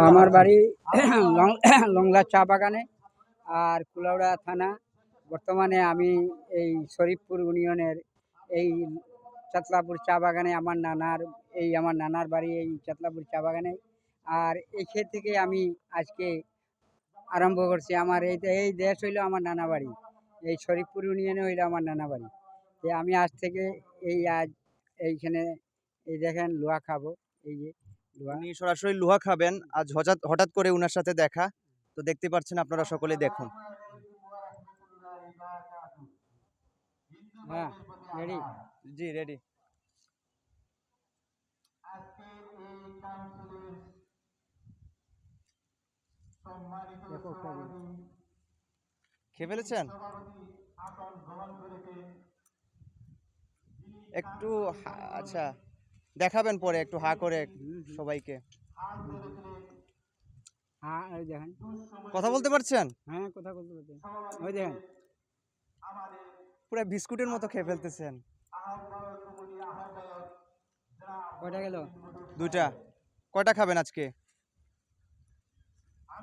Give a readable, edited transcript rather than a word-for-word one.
আমার বাড়ি লংলা চা বাগানে আর কুলাউড়া থানা। বর্তমানে আমি এই শরীফপুর ইউনিয়নের এই চাতলাপুর চা বাগানে আমার নানার বাড়ি এই চাতলাপুর চা বাগানে। আর এই ক্ষেত থেকে আমি আজকে আরম্ভ করছি। আমার এই দেশ হইলো আমার নানা বাড়ি, এই শরীফপুর ইউনিয়নে হইলো আমার নানা বাড়ি। আমি আজ থেকে আজ এইখানে এই দেখেন লোহা খাবো। এই যে উনি সরাসরি লোহা খাবেন আজ হঠাৎ হঠাৎ করে উনার সাথে দেখা, তো দেখতে পাচ্ছেন আপনারা সকলে দেখুন। হ্যাঁ রেডি। জি রেডি। খেয়ে ফেলেছেন? একটু আচ্ছা দেখাবেন পরে একটু হা করে সবাইকে। হ্যাঁ ওই দেখেন, কথা বলতে পারছেন? হ্যাঁ কথা বলতে পারছেন। ওই দেখেন পুরো বিস্কুটের মতো খেয়ে ফেলতেছেন। কয়টা গেল? দুইটা। কয়টা খাবেন আজকে?